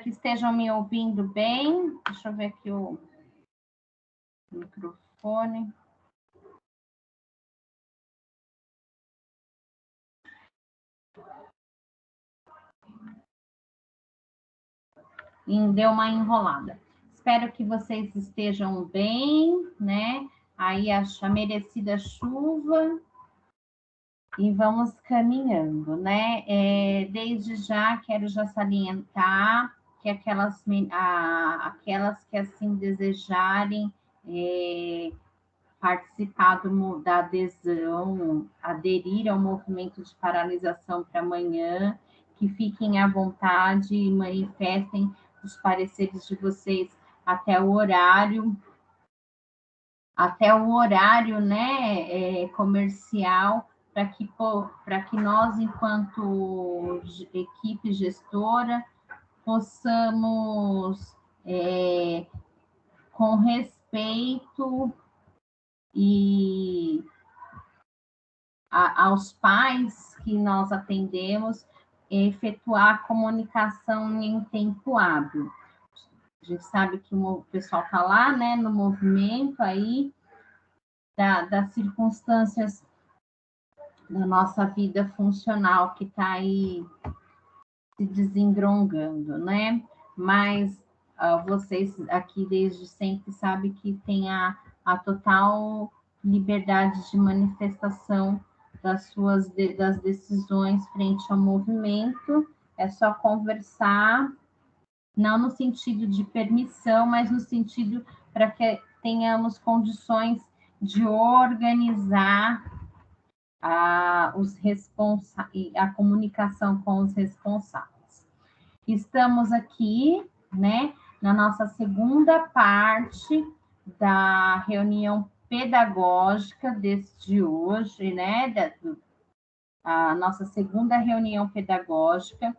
que estejam me ouvindo bem. Deixa eu ver aqui o microfone. E deu uma enrolada. Espero que vocês estejam bem, né? Aí a merecida chuva. E vamos caminhando, né? Desde já, quero já salientar que aquelas que assim desejarem participar da adesão, aderir ao movimento de paralisação para amanhã, que fiquem à vontade e manifestem os pareceres de vocês até o horário, né, comercial, para que nós, enquanto equipe gestora, possamos, com respeito e aos pais que nós atendemos, efetuar a comunicação em tempo hábil. A gente sabe que o pessoal está lá, né, no movimento aí, das circunstâncias da nossa vida funcional que está aí se desengrongando, né? Mas vocês aqui desde sempre sabem que tem a total liberdade de manifestação das decisões frente ao movimento. É só conversar, não no sentido de permissão, mas no sentido para que tenhamos condições de organizar a comunicação com os responsáveis. Estamos aqui, né, na nossa segunda parte da reunião pedagógica de hoje, né, a nossa segunda reunião pedagógica.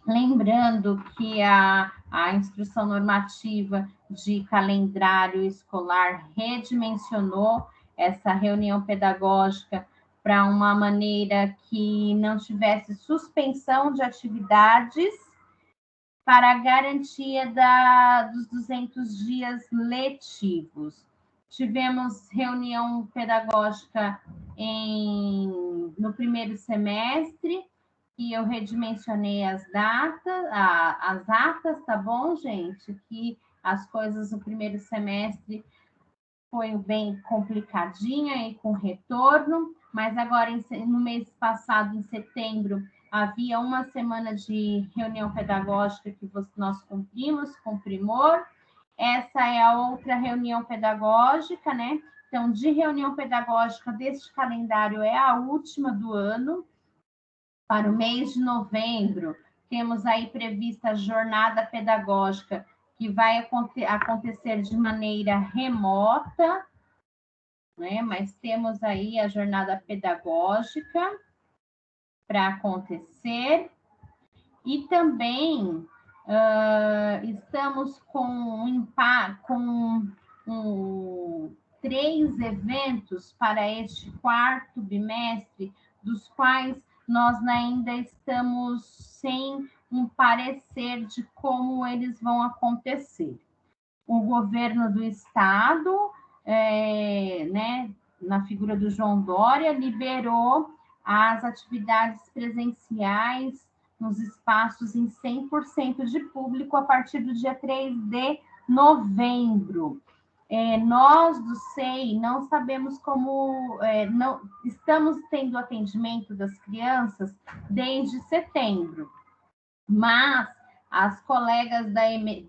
Lembrando que a instrução normativa de calendário escolar redimensionou essa reunião pedagógica para uma maneira que não tivesse suspensão de atividades para a garantia dos 200 dias letivos. Tivemos reunião pedagógica no primeiro semestre, e eu redimensionei as atas, tá bom, gente? Que as coisas no primeiro semestre foi bem complicadinha e com retorno, mas agora no mês passado, em setembro, havia uma semana de reunião pedagógica que nós cumprimos com primor. Essa é a outra reunião pedagógica, né? Então, de reunião pedagógica deste calendário é a última do ano. Para o mês de novembro, temos aí prevista a jornada pedagógica, que vai acontecer de maneira remota, né? Mas temos aí a jornada pedagógica para acontecer. E também estamos com 3 eventos para este quarto bimestre, dos quais nós ainda estamos sem um parecer de como eles vão acontecer. O governo do estado, né, na figura do João Dória, liberou as atividades presenciais nos espaços em 100% de público a partir do dia 3 de novembro. Nós do SEI não sabemos como, não estamos tendo atendimento das crianças desde setembro, mas as colegas da EMEI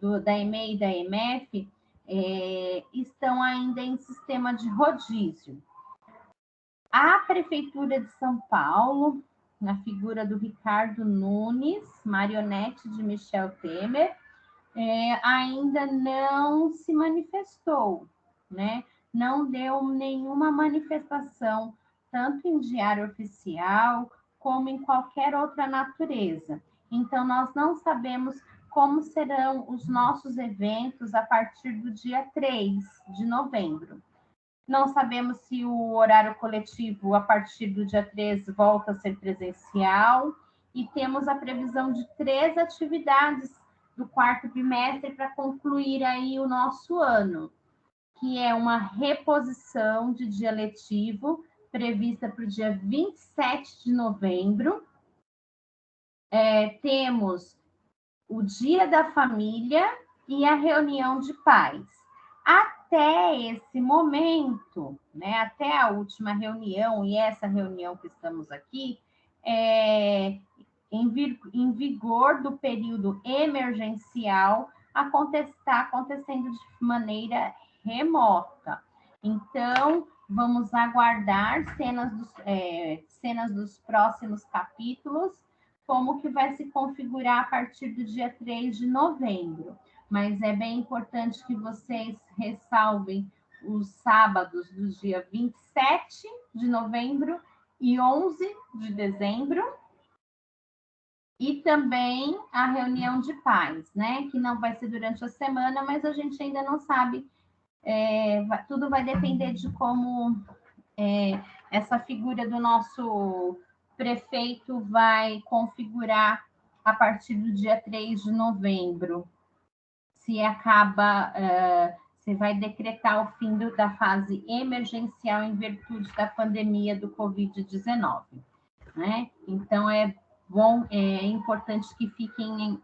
e da EMF estão ainda em sistema de rodízio. A Prefeitura de São Paulo, na figura do Ricardo Nunes, marionete de Michel Temer, ainda não se manifestou, né? Não deu nenhuma manifestação, tanto em diário oficial, como em qualquer outra natureza. Então, nós não sabemos como serão os nossos eventos a partir do dia 3 de novembro. Não sabemos se o horário coletivo, a partir do dia 3, volta a ser presencial, e temos a previsão de 3 atividades do quarto bimestre para concluir aí o nosso ano, que é uma reposição de dia letivo prevista para o dia 27 de novembro. Temos o Dia da Família e a reunião de pais. Até esse momento, né, até a última reunião e essa reunião que estamos aqui, em vigor do período emergencial, está acontecendo de maneira remota. Então, vamos aguardar cenas dos próximos capítulos, como que vai se configurar a partir do dia 3 de novembro. Mas é bem importante que vocês ressalvem os sábados do dia 27 de novembro e 11 de dezembro, e também a reunião de pais, né? Que não vai ser durante a semana, mas a gente ainda não sabe. Tudo vai depender de como essa figura do nosso prefeito vai configurar a partir do dia 3 de novembro. Se vai decretar o fim da fase emergencial em virtude da pandemia do Covid-19, né? Então, é importante que fiquem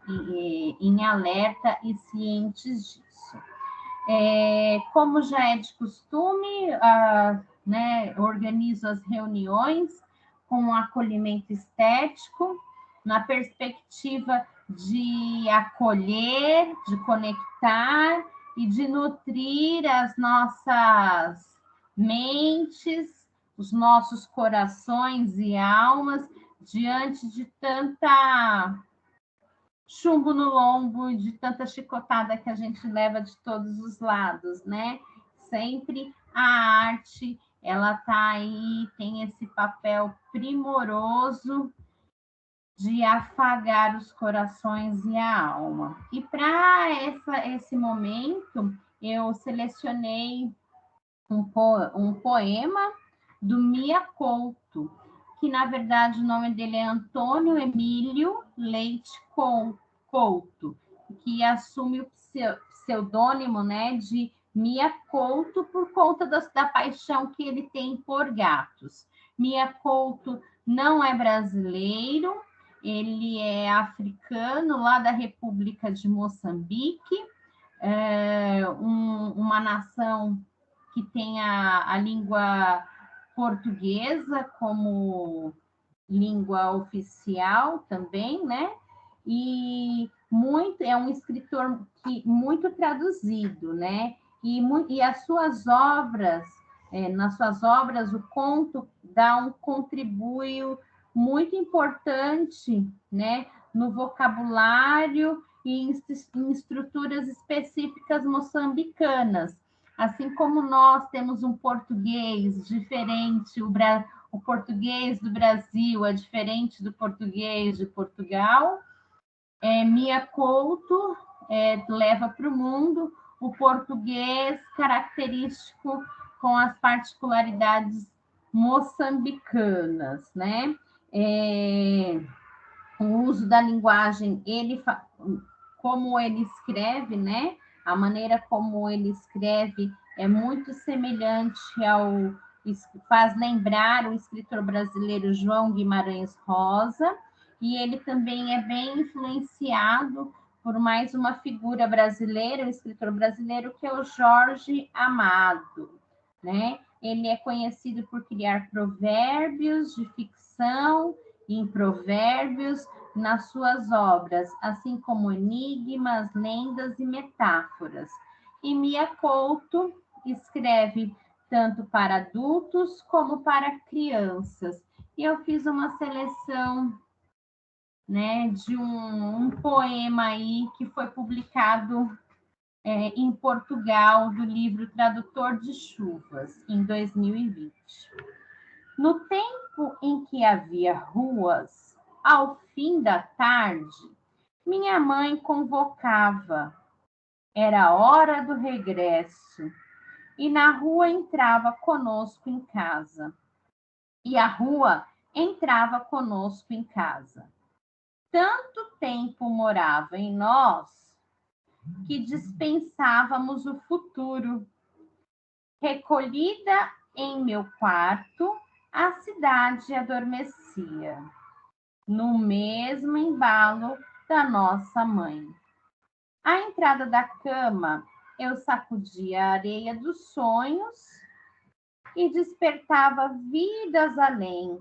em alerta e cientes disso. Como já é de costume, né, organizo as reuniões com um acolhimento estético, na perspectiva de acolher, de conectar e de nutrir as nossas mentes, os nossos corações e almas diante de tanta chumbo no lombo, de tanta chicotada que a gente leva de todos os lados, né? Sempre a arte, ela tá aí, tem esse papel primoroso de afagar os corações e a alma. E para esse momento, eu selecionei um poema do Mia Couto, que na verdade o nome dele é Antônio Emílio Leite Couto, que assume o pseudônimo, né, de Mia Couto por conta da paixão que ele tem por gatos. Mia Couto não é brasileiro, ele é africano, lá da República de Moçambique, uma nação que tem a língua portuguesa como língua oficial também, né? E é um escritor muito traduzido, né? E as suas obras, nas suas obras, o conto contribui muito importante, né? No vocabulário e em estruturas específicas moçambicanas. Assim como nós temos um português diferente, o português do Brasil é diferente do português de Portugal, Mia Couto leva para o mundo o português característico com as particularidades moçambicanas, né? O uso da linguagem, como ele escreve, né? A maneira como ele escreve é muito semelhante faz lembrar o escritor brasileiro João Guimarães Rosa, e ele também é bem influenciado por mais uma figura brasileira, um escritor brasileiro, que é o Jorge Amado, né? Ele é conhecido por criar provérbios de ficção em provérbios nas suas obras, assim como enigmas, lendas e metáforas. E Mia Couto escreve tanto para adultos como para crianças. E eu fiz uma seleção, né, de um poema aí que foi publicado em Portugal, do livro Tradutor de Chuvas, em 2020. No tempo em que havia ruas, ao fim da tarde, minha mãe convocava. Era hora do regresso, e na rua entrava conosco em casa. E a rua entrava conosco em casa. Tanto tempo morava em nós, que dispensávamos o futuro. Recolhida em meu quarto, a cidade adormecia, no mesmo embalo da nossa mãe. À entrada da cama, eu sacudia a areia dos sonhos e despertava vidas além.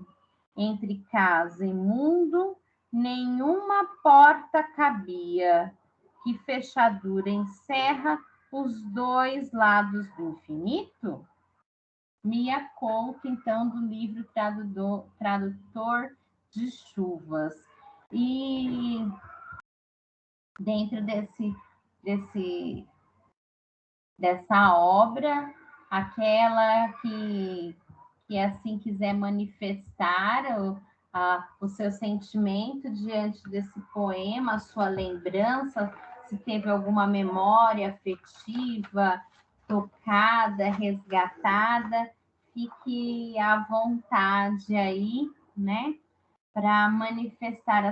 Entre casa e mundo, nenhuma porta cabia, que fechadura encerra os dois lados do infinito? Mia Couto, então, do livro Tradutor de Chuvas. E dentro dessa obra, aquela que assim quiser manifestar o seu sentimento diante desse poema, a sua lembrança, se teve alguma memória afetiva, tocada, resgatada, fique à vontade aí, né, para manifestar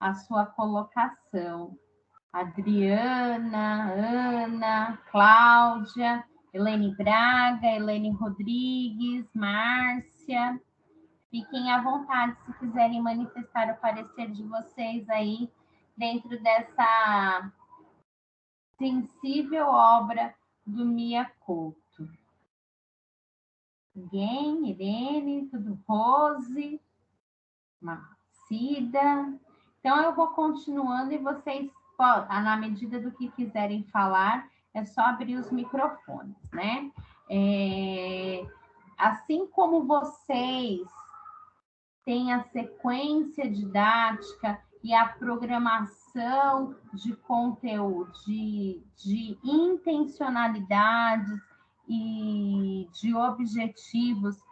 a sua colocação. Adriana, Ana, Cláudia, Helene Braga, Helene Rodrigues, Márcia. Fiquem à vontade se quiserem manifestar o parecer de vocês aí dentro dessa sensível obra do Mia Couto. Ninguém? Irene, tudo Rose, Marcida. Então, eu vou continuando e vocês, na medida do que quiserem falar, é só abrir os microfones, né? Assim como vocês têm a sequência didática e a programação de conteúdo, de intencionalidades e de objetivos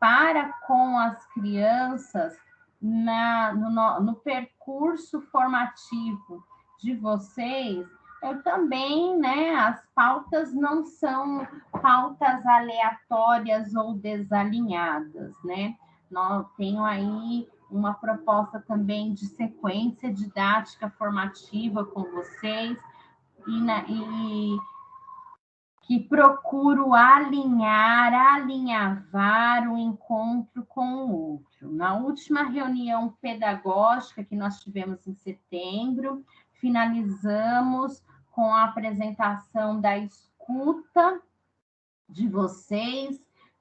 para com as crianças no percurso formativo de vocês, eu também, né, as pautas não são pautas aleatórias ou desalinhadas, né? Tenho aí uma proposta também de sequência didática formativa com vocês e que procuro alinhavar o encontro com o outro. Na última reunião pedagógica que nós tivemos em setembro, finalizamos com a apresentação da escuta de vocês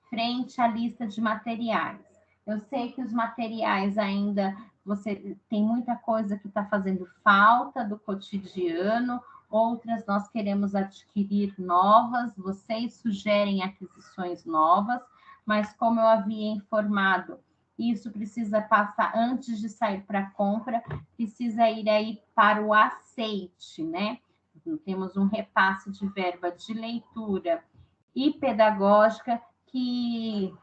frente à lista de materiais. Eu sei que os materiais ainda, você tem muita coisa que está fazendo falta do cotidiano, outras nós queremos adquirir novas, vocês sugerem aquisições novas, mas como eu havia informado, isso precisa passar antes de sair para a compra, precisa ir aí para o aceite, né? Temos um repasse de verba de leitura e pedagógica que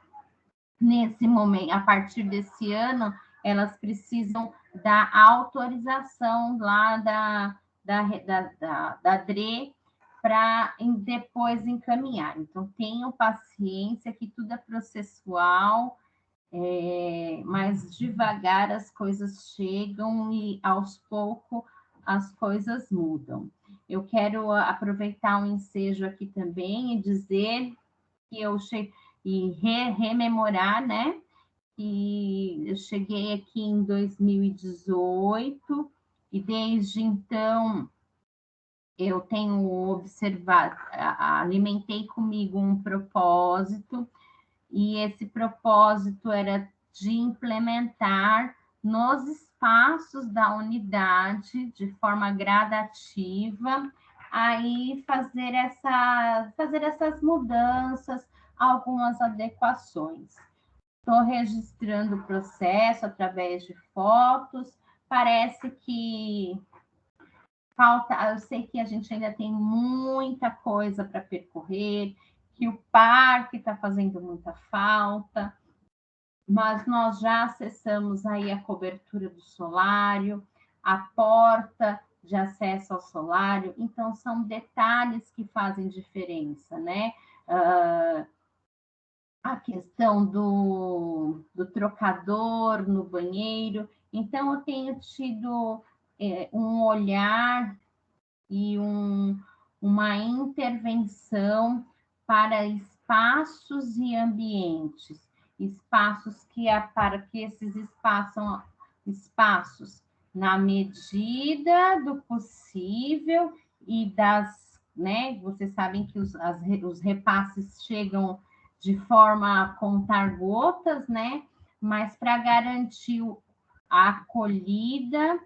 nesse momento, a partir desse ano, elas precisam da autorização lá da DRE para depois encaminhar. Então, tenham paciência, que tudo é processual, mas devagar as coisas chegam e aos poucos as coisas mudam. Eu quero aproveitar o ensejo aqui também e dizer que eu cheguei e rememorar, né? E eu cheguei aqui em 2018 e desde então eu tenho observado, alimentei comigo um propósito e esse propósito era de implementar nos espaços da unidade de forma gradativa, aí fazer essas mudanças, algumas adequações. Estou registrando o processo através de fotos, parece que falta, eu sei que a gente ainda tem muita coisa para percorrer, que o parque está fazendo muita falta, mas nós já acessamos aí a cobertura do solário, a porta de acesso ao solário, então são detalhes que fazem diferença, né? A questão do trocador no banheiro, então eu tenho tido um olhar e uma intervenção para espaços e ambientes, espaços para que esses espaços, na medida do possível e das, né, vocês sabem que os repasses chegam de forma a contar gotas, né, mas para garantir a acolhida,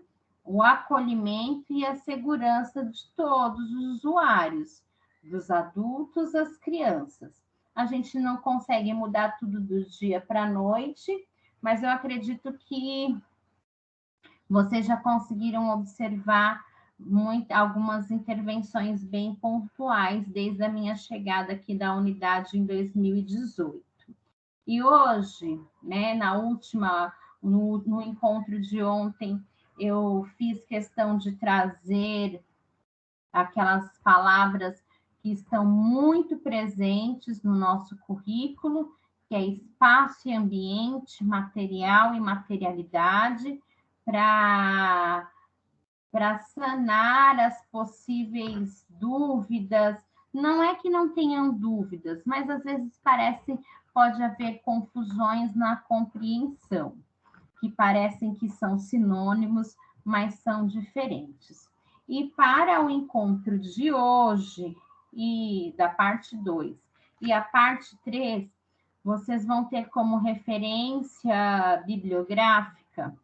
o acolhimento e a segurança de todos os usuários, dos adultos às crianças. A gente não consegue mudar tudo do dia para a noite, mas eu acredito que vocês já conseguiram observar algumas intervenções bem pontuais desde a minha chegada aqui da unidade em 2018. E hoje, né, no encontro de ontem, eu fiz questão de trazer aquelas palavras que estão muito presentes no nosso currículo, que é espaço e ambiente, material e materialidade, para sanar as possíveis dúvidas. Não é que não tenham dúvidas, mas às vezes pode haver confusões na compreensão, que parecem que são sinônimos, mas são diferentes. E para o encontro de hoje, e da parte 2 e a parte 3, vocês vão ter como referência bibliográfica,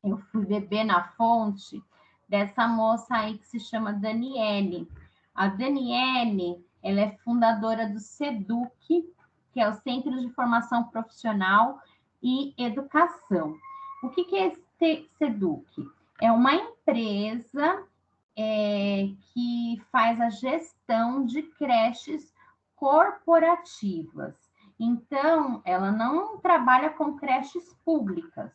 eu fui beber na fonte dessa moça aí que se chama Daniele. A Daniele, ela é fundadora do SEDUC, que é o Centro de Formação Profissional e Educação. O que é esse SEDUC? É uma empresa que faz a gestão de creches corporativas. Então, ela não trabalha com creches públicas,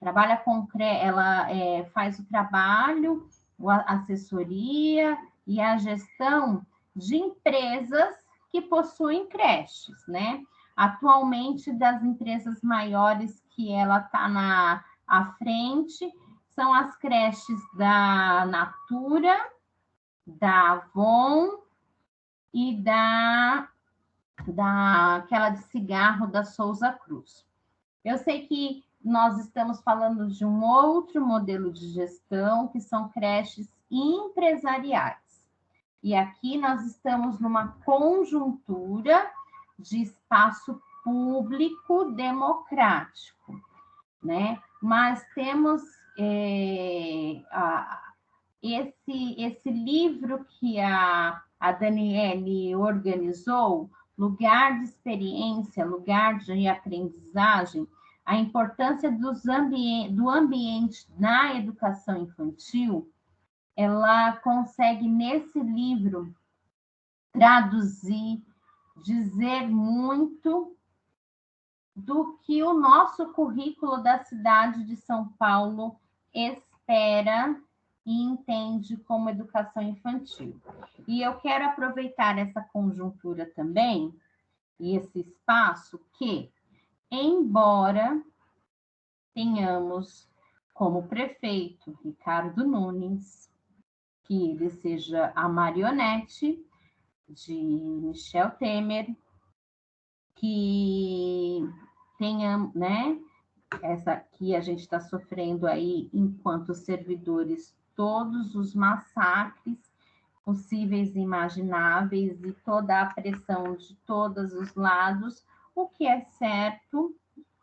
ela faz o trabalho, a assessoria e a gestão de empresas que possuem creches, né? Atualmente, das empresas maiores que ela está à frente, são as creches da Natura, da Avon e daquela de cigarro da Souza Cruz. Eu sei que nós estamos falando de um outro modelo de gestão, que são creches empresariais. E aqui nós estamos numa conjuntura de espaço público democrático, né? Mas temos esse livro que a Daniele organizou, Lugar de Experiência, Lugar de Aprendizagem, a importância do ambiente na educação infantil, ela consegue, nesse livro, traduzir, dizer muito do que o nosso currículo da cidade de São Paulo espera e entende como educação infantil. E eu quero aproveitar essa conjuntura também, e esse espaço, que, embora tenhamos como prefeito Ricardo Nunes, que ele seja a marionete de Michel Temer, que tenha, né, essa que a gente está sofrendo aí enquanto servidores, todos os massacres possíveis e imagináveis e toda a pressão de todos os lados, o que é certo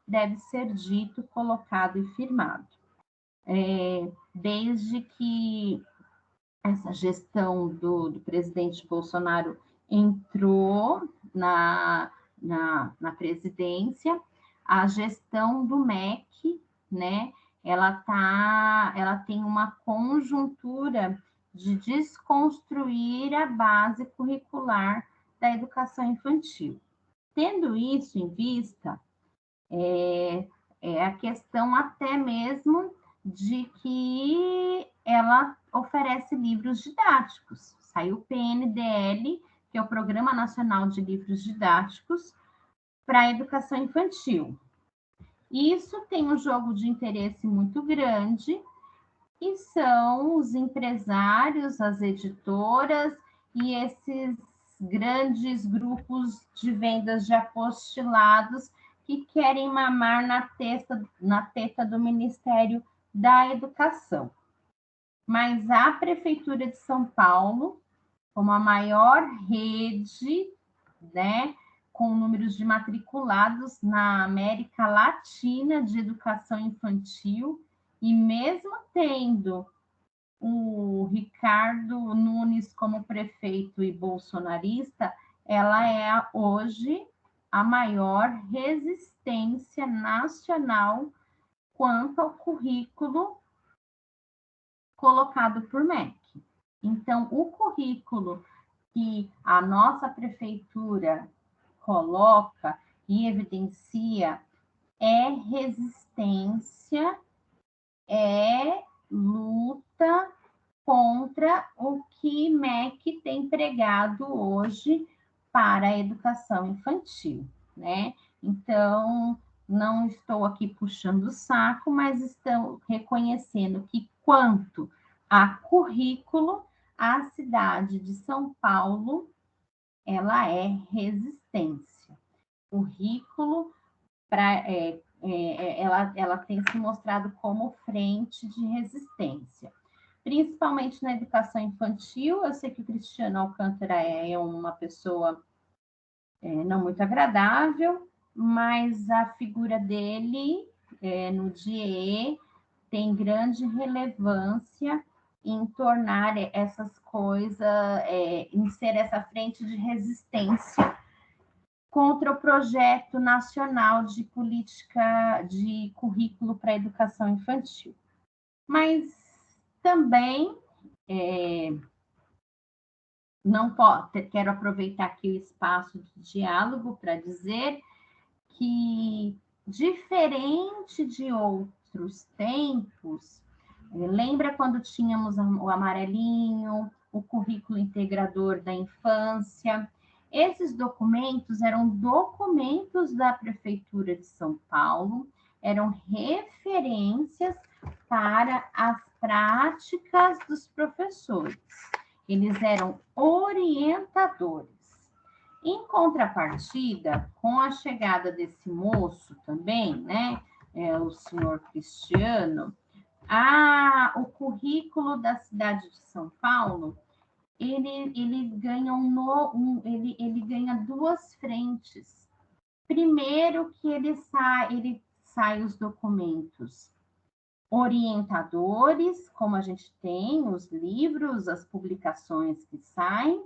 deve ser dito, colocado e firmado. Desde que essa gestão do presidente Bolsonaro entrou na presidência, a gestão do MEC, né, ela tem uma conjuntura de desconstruir a base curricular da educação infantil. Tendo isso em vista, a questão até mesmo de que ela oferece livros didáticos. Saiu o PNDL, que é o Programa Nacional de Livros Didáticos, para a educação infantil. Isso tem um jogo de interesse muito grande, e são os empresários, as editoras e esses grandes grupos de vendas de apostilados que querem mamar na teta do Ministério da Educação. Mas a Prefeitura de São Paulo, como a maior rede, né, com números de matriculados na América Latina de educação infantil, e mesmo tendo o Ricardo Nunes como prefeito e bolsonarista, ela é hoje a maior resistência nacional quanto ao currículo colocado por MEC. Então, o currículo que a nossa prefeitura coloca e evidencia é resistência, é luta contra o que MEC tem pregado hoje para a educação infantil, né? Então, não estou aqui puxando o saco, mas estou reconhecendo que, quanto a currículo, a cidade de São Paulo, ela é resistência. Currículo, ela tem se mostrado como frente de resistência, principalmente na educação infantil. Eu sei que o Cristiano Alcântara é uma pessoa não muito agradável, mas a figura dele no DIE tem grande relevância em tornar essas coisas, em ser essa frente de resistência contra o projeto nacional de política de currículo para a educação infantil. Mas também não quero aproveitar aqui o espaço de diálogo para dizer que, diferente de outros tempos, lembra quando tínhamos o amarelinho, o currículo integrador da infância? Esses documentos eram documentos da Prefeitura de São Paulo, eram referências para as práticas dos professores. Eles eram orientadores. Em contrapartida, com a chegada desse moço também, né, o senhor Cristiano, o currículo da cidade de São Paulo, ele ganha ele ganha duas frentes. Primeiro que ele sai os documentos orientadores, como a gente tem, os livros, as publicações que saem,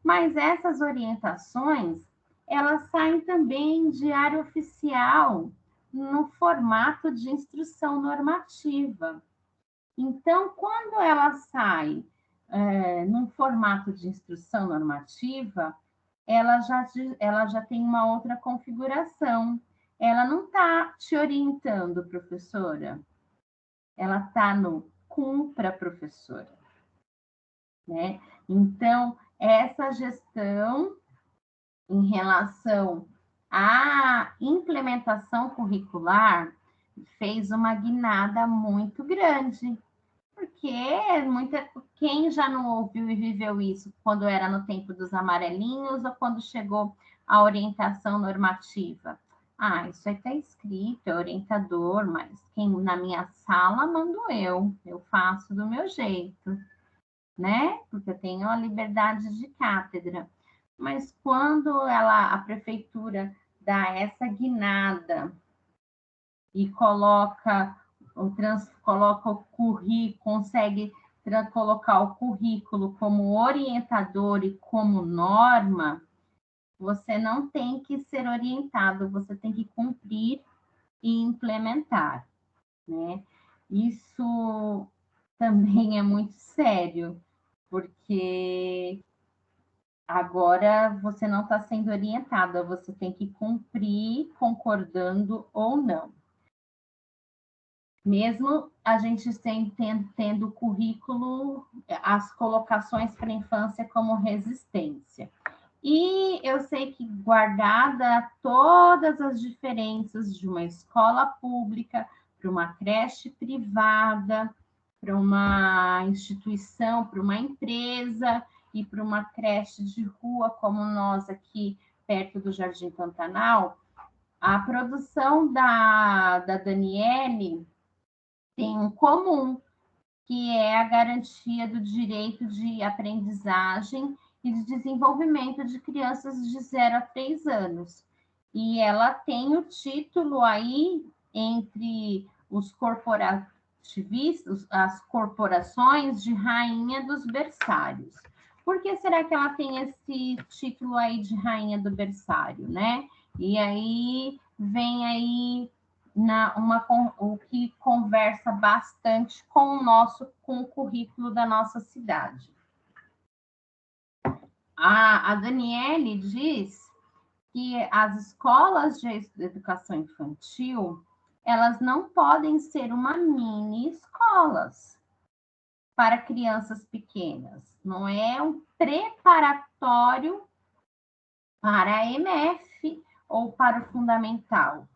mas essas orientações, elas saem também em diário oficial, no formato de instrução normativa. Então, quando ela sai num formato de instrução normativa, ela já tem uma outra configuração. Ela não está te orientando, professora. Ela está no cumpra, professora. Né? Então, essa gestão em relação à implementação curricular fez uma guinada muito grande, porque quem já não ouviu e viveu isso quando era no tempo dos amarelinhos ou quando chegou a orientação normativa? Ah, isso aí está escrito, é orientador, mas quem na minha sala mando eu faço do meu jeito, né? Porque eu tenho a liberdade de cátedra. Mas quando a prefeitura dá essa guinada e coloca o currículo, consegue colocar o currículo como orientador e como norma, você não tem que ser orientado, você tem que cumprir e implementar, né? Isso também é muito sério, porque agora você não está sendo orientada, você tem que cumprir, concordando ou não. Mesmo a gente tendo o currículo, as colocações para a infância como resistência. E eu sei que, guardada todas as diferenças de uma escola pública para uma creche privada, uma instituição, para uma empresa e para uma creche de rua, como nós aqui perto do Jardim Pantanal, a produção da Daniele tem um comum, que é a garantia do direito de aprendizagem e de desenvolvimento de crianças de 0 a 3 anos. E ela tem o título aí entre os corporativistas, as corporações de rainha dos berçários. Por que será que ela tem esse título aí de rainha do berçário, né? E aí vem aí o que conversa bastante com o currículo da nossa cidade. A Daniele diz que as escolas de educação infantil, elas não podem ser uma mini escolas para crianças pequenas. Não é um preparatório para a EMF ou para o fundamental.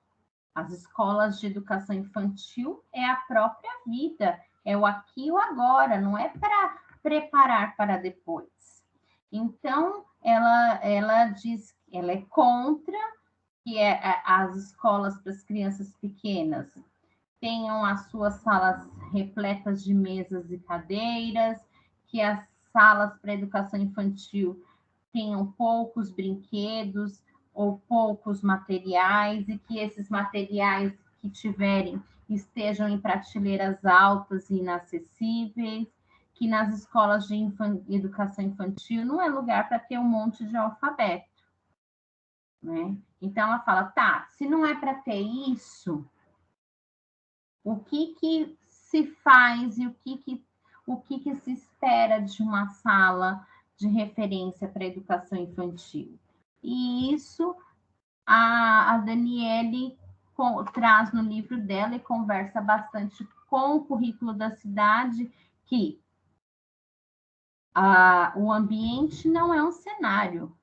As escolas de educação infantil é a própria vida, é o aqui e o agora, não é para preparar para depois. Então, ela diz que ela é contra que as escolas para as crianças pequenas tenham as suas salas repletas de mesas e cadeiras, que as salas para educação infantil tenham poucos brinquedos ou poucos materiais, e que esses materiais que tiverem estejam em prateleiras altas e inacessíveis, que nas escolas de educação infantil não é lugar para ter um monte de alfabeto, né? Então ela fala, tá, se não é para ter isso, o que se faz e o que se espera de uma sala de referência para a educação infantil? E isso a Daniele traz no livro dela e conversa bastante com o currículo da cidade, que o ambiente não é um cenário.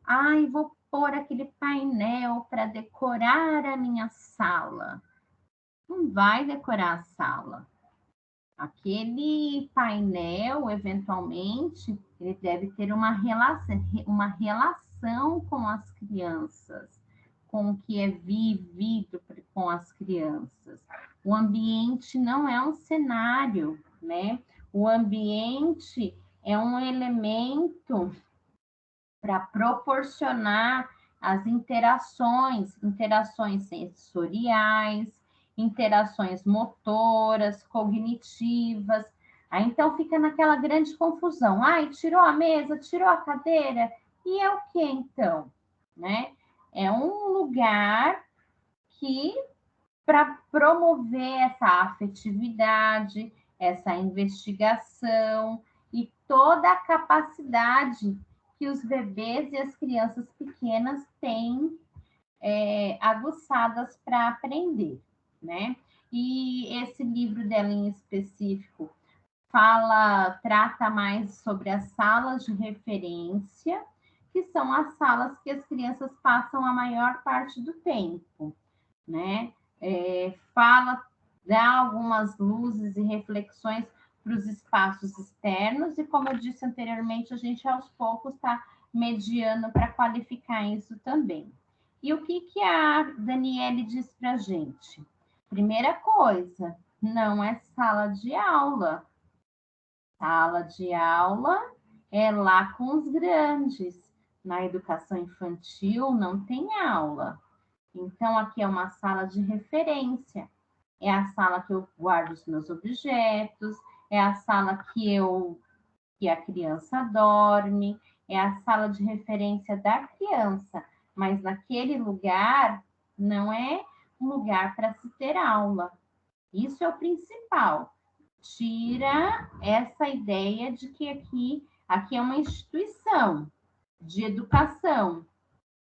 Ai, vou pôr aquele painel para decorar a minha sala. Não vai decorar a sala. Aquele painel, eventualmente, ele deve ter uma relação com as crianças, com o que é vivido com as crianças. O ambiente não é um cenário, né? O ambiente é um elemento para proporcionar as interações sensoriais, interações motoras, cognitivas. Aí então fica naquela grande confusão. Ai, tirou a mesa, tirou a cadeira, e é o que então, né? É um lugar que para promover essa afetividade, essa investigação e toda a capacidade que os bebês e as crianças pequenas têm aguçadas para aprender, né? E esse livro dela em específico trata mais sobre as salas de referência, que são as salas que as crianças passam a maior parte do tempo, né? Dá algumas luzes e reflexões para os espaços externos, e como eu disse anteriormente, a gente aos poucos está mediando para qualificar isso também. E o que a Daniele diz para a gente? Primeira coisa, não é sala de aula. Sala de aula é lá com os grandes. Na educação infantil não tem aula. Então, aqui é uma sala de referência. É a sala que eu guardo os meus objetos, é a sala que a criança dorme, é a sala de referência da criança, mas naquele lugar não é um lugar para se ter aula. Isso é o principal. Tira essa ideia de que aqui é uma instituição de educação,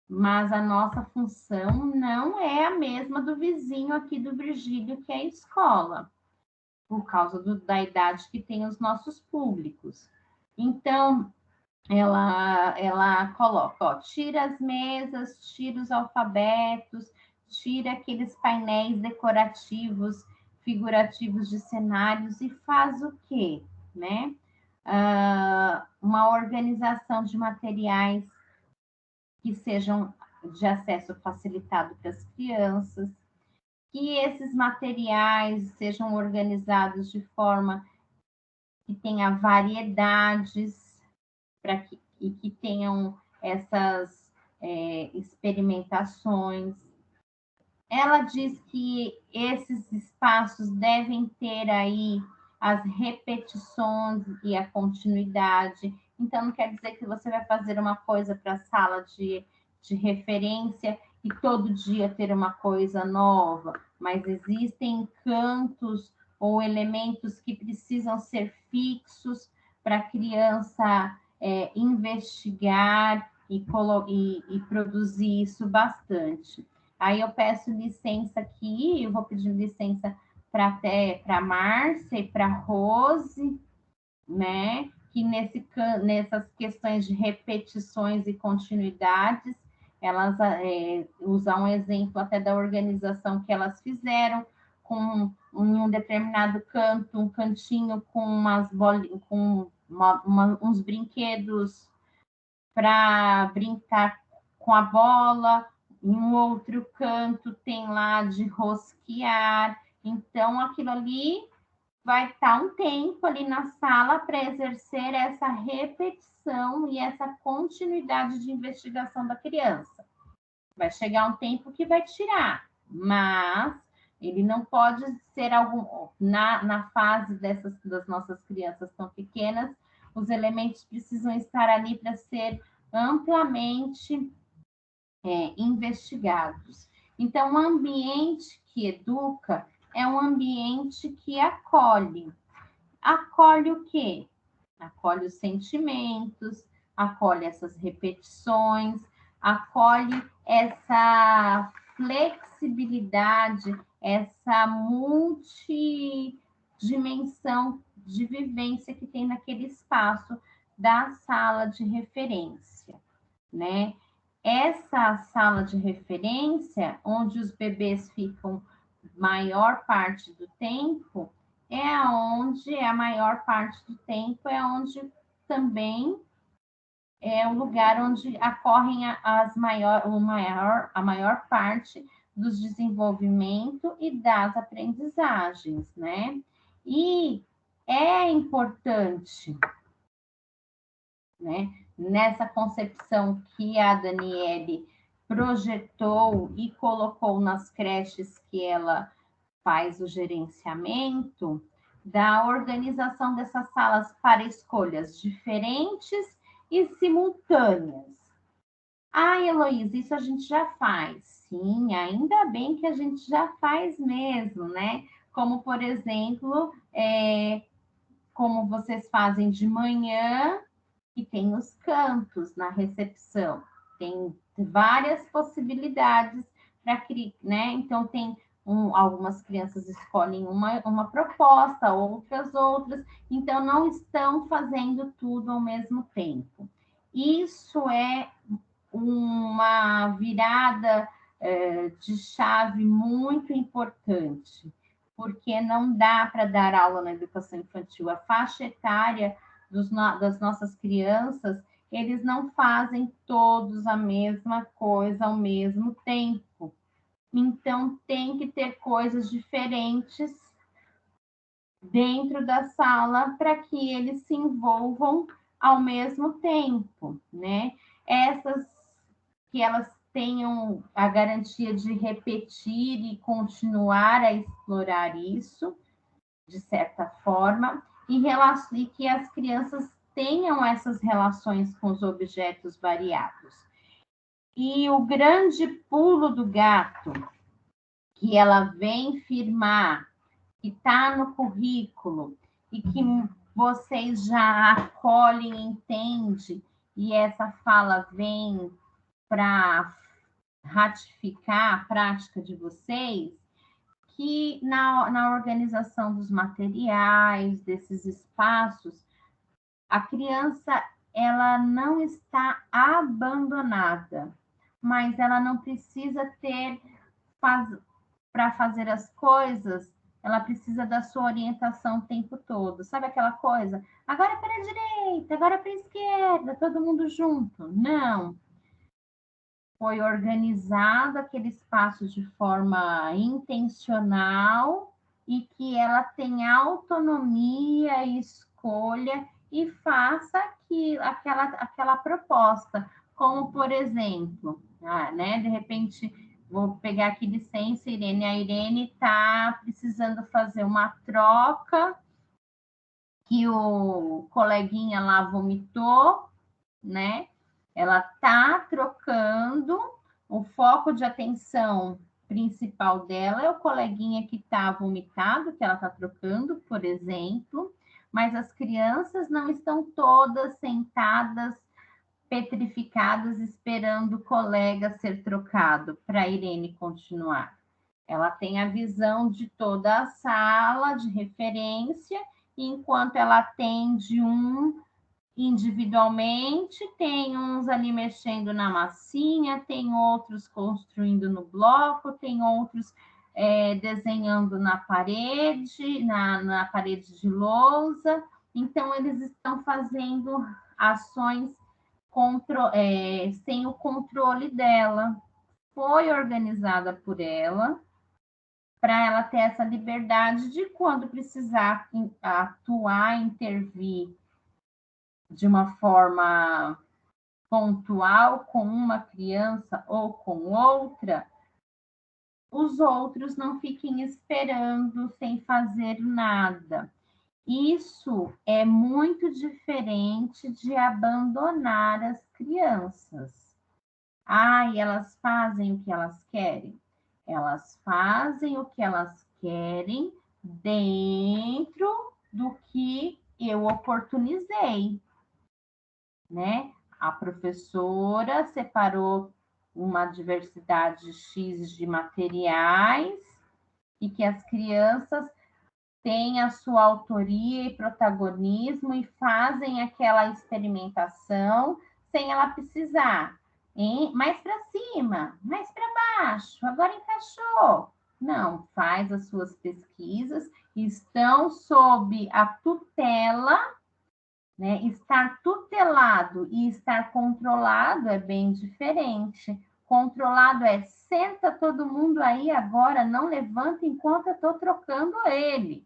mas a nossa função não é a mesma do vizinho aqui do Virgílio, que é a escola, por causa da idade que tem os nossos públicos. Então, ela coloca, ó, tira as mesas, tira os alfabetos, tira aqueles painéis decorativos figurativos de cenários e faz o quê, né? Uma organização de materiais que sejam de acesso facilitado para as crianças, que esses materiais sejam organizados de forma que tenha variedades e que tenham essas experimentações. Ela diz que esses espaços devem ter aí as repetições e a continuidade. Então, não quer dizer que você vai fazer uma coisa para a sala de referência e todo dia ter uma coisa nova, mas existem cantos ou elementos que precisam ser fixos para a criança investigar e produzir isso bastante. Aí eu peço licença aqui, eu vou pedir licença para a Márcia e para a Rose, né? Que nessas questões de repetições e continuidades, elas usam um exemplo até da organização que elas fizeram, com em um determinado canto, um cantinho com umas bolinhas, com uns brinquedos para brincar com a bola, em um outro canto tem lá de rosquear. Então, aquilo ali vai estar um tempo ali na sala para exercer essa repetição e essa continuidade de investigação da criança. Vai chegar um tempo que vai tirar, mas ele não pode ser na fase das nossas crianças tão pequenas, os elementos precisam estar ali para ser amplamente investigados. Então, o ambiente que educa é um ambiente que acolhe. Acolhe o quê? Acolhe os sentimentos, acolhe essas repetições, acolhe essa flexibilidade, essa multidimensão de vivência que tem naquele espaço da sala de referência, né? Essa sala de referência, onde os bebês ficam maior parte do tempo, a maior parte do tempo é onde também é o lugar onde ocorrem a maior parte dos desenvolvimento e das aprendizagens, né? E é importante, né, nessa concepção que a Daniele projetou e colocou nas creches que ela faz o gerenciamento, da organização dessas salas para escolhas diferentes e simultâneas. Ah, Heloísa, isso a gente já faz. Sim, ainda bem que a gente já faz mesmo, né? Como, por exemplo, como vocês fazem de manhã, e tem os cantos na recepção. Tem várias possibilidades para criar, né? Então, tem algumas crianças escolhem uma proposta, outras. Então, não estão fazendo tudo ao mesmo tempo. Isso é uma virada de chave muito importante, porque não dá para dar aula na educação infantil. A faixa etária das nossas crianças, eles não fazem todos a mesma coisa ao mesmo tempo. Então, tem que ter coisas diferentes dentro da sala para que eles se envolvam ao mesmo tempo, né? Essas que elas tenham a garantia de repetir e continuar a explorar isso, de certa forma, e que as crianças tenham essas relações com os objetos variados. E o grande pulo do gato que ela vem firmar, que está no currículo e que vocês já acolhem, entendem, e essa fala vem para ratificar a prática de vocês, que na organização dos materiais, desses espaços, a criança ela não está abandonada, mas ela não precisa ter para fazer as coisas, ela precisa da sua orientação o tempo todo. Sabe aquela coisa? Agora para a direita, agora para a esquerda, todo mundo junto. Não. Foi organizado aquele espaço de forma intencional e que ela tenha autonomia e escolha e faça aquela proposta. Como, por exemplo, né, de repente, vou pegar aqui licença, Irene. A Irene está precisando fazer uma troca que o coleguinha lá vomitou, né? Ela está trocando, o foco de atenção principal dela é o coleguinha que está vomitado, que ela está trocando, por exemplo, mas as crianças não estão todas sentadas, petrificadas, esperando o colega ser trocado para a Irene continuar. Ela tem a visão de toda a sala de referência, enquanto ela atende um individualmente, tem uns ali mexendo na massinha, tem outros construindo no bloco, tem outros desenhando na parede, na parede de lousa. Então, eles estão fazendo ações sem o controle dela. Foi organizada por ela, para ela ter essa liberdade de, quando precisar atuar, intervir de uma forma pontual com uma criança ou com outra, os outros não fiquem esperando sem fazer nada. Isso é muito diferente de abandonar as crianças. E elas fazem o que elas querem. Elas fazem o que elas querem dentro do que eu oportunizei, né? A professora separou uma diversidade X de materiais e que as crianças têm a sua autoria e protagonismo e fazem aquela experimentação sem ela precisar. Mais para cima, mais para baixo, agora encaixou. Não, faz as suas pesquisas, estão sob a tutela, né? Estar tutelado e estar controlado é bem diferente. Controlado é: senta todo mundo aí agora, não levanta enquanto eu estou trocando ele,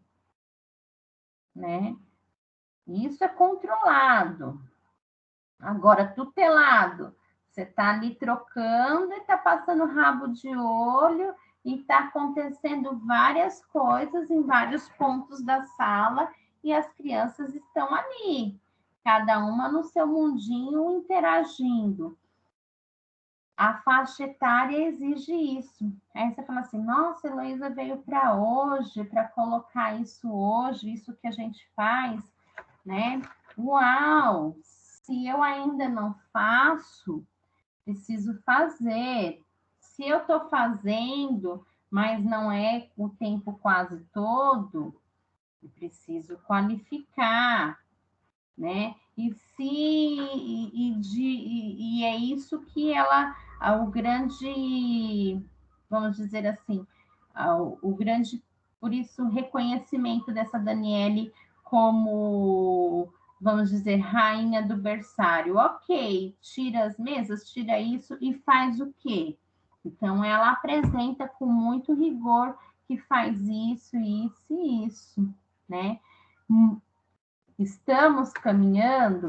né? Isso é controlado. Agora, tutelado, você está ali trocando e está passando rabo de olho e está acontecendo várias coisas em vários pontos da sala e as crianças estão ali, cada uma no seu mundinho interagindo. A faixa etária exige isso. Aí você fala assim: nossa, Heloísa veio para hoje, para colocar isso hoje, isso que a gente faz, né? Uau! Se eu ainda não faço, preciso fazer. Se eu estou fazendo, mas não é o tempo quase todo, eu preciso qualificar, né? E é isso que o grande, vamos dizer assim, o grande, por isso, reconhecimento dessa Daniele como, vamos dizer, rainha do berçário. Ok, tira as mesas, tira isso e faz o quê? Então, ela apresenta com muito rigor que faz isso, isso e isso, né? Estamos caminhando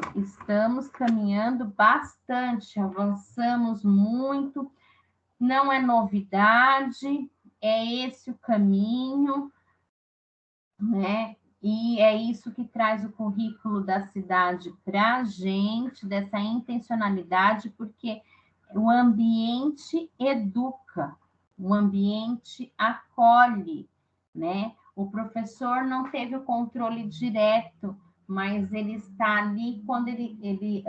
bastante, avançamos muito, não é novidade, é esse o caminho, né? E é isso que traz o currículo da cidade para a gente, dessa intencionalidade, porque o ambiente educa, o ambiente acolhe, né? O professor não teve o controle direto, mas ele está ali quando ele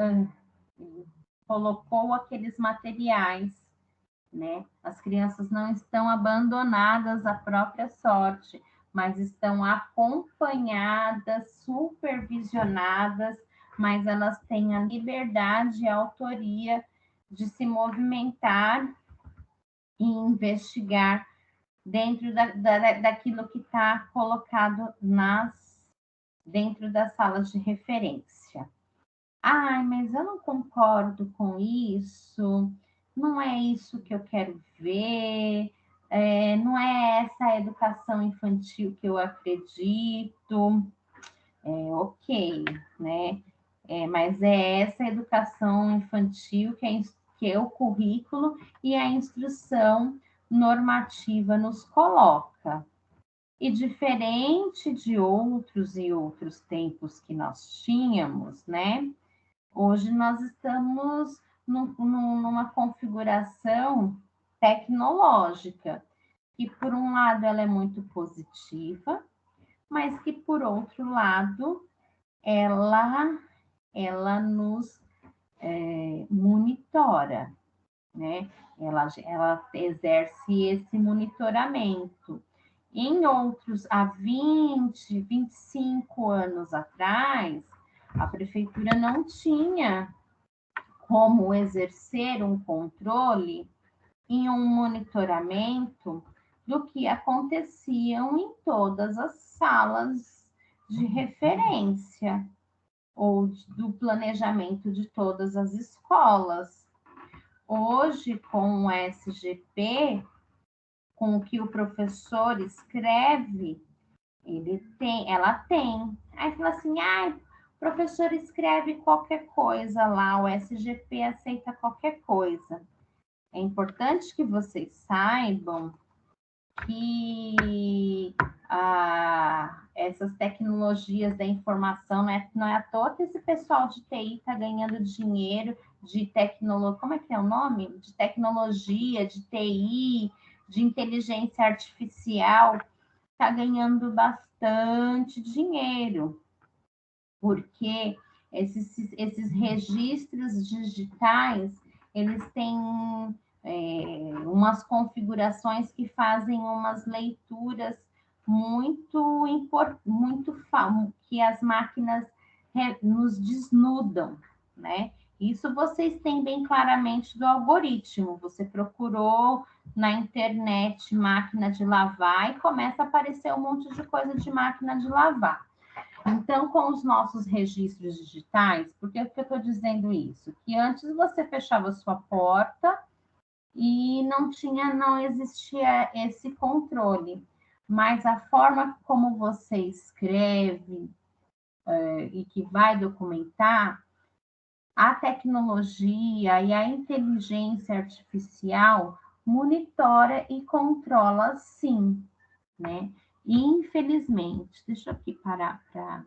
colocou aqueles materiais, né? As crianças não estão abandonadas à própria sorte, mas estão acompanhadas, supervisionadas, mas elas têm a liberdade e a autoria de se movimentar e investigar dentro daquilo que está colocado dentro das salas de referência. Ai, mas eu não concordo com isso, não é isso que eu quero ver, não é essa a educação infantil que eu acredito. Ok, né? Mas é essa educação infantil que é o currículo e a instrução normativa nos coloca. E diferente de outros e outros tempos que nós tínhamos, né? Hoje nós estamos numa configuração tecnológica, que por um lado ela é muito positiva, mas que por outro lado ela nos monitora, né? Ela exerce esse monitoramento. Em outros, há 20, 25 anos atrás, a prefeitura não tinha como exercer um controle e um monitoramento do que aconteciam em todas as salas de referência ou do planejamento de todas as escolas. Hoje, com o SGP, com o que o professor escreve, ela tem. Aí fala assim, o professor escreve qualquer coisa lá, o SGP aceita qualquer coisa. É importante que vocês saibam que essas tecnologias da informação, não é à toa que esse pessoal de TI está ganhando dinheiro de tecnologia, como é que é o nome? De tecnologia, de TI, de inteligência artificial, está ganhando bastante dinheiro, porque esses registros digitais, eles têm umas configurações que fazem umas leituras muito que as máquinas nos desnudam, né? Isso vocês têm bem claramente do algoritmo. Você procurou na internet máquina de lavar e começa a aparecer um monte de coisa de máquina de lavar. Então, com os nossos registros digitais, por que eu estou dizendo isso? Que antes você fechava sua porta e não existia esse controle. Mas a forma como você escreve e que vai documentar, a tecnologia e a inteligência artificial monitora e controla sim, né? Infelizmente, deixa eu aqui parar para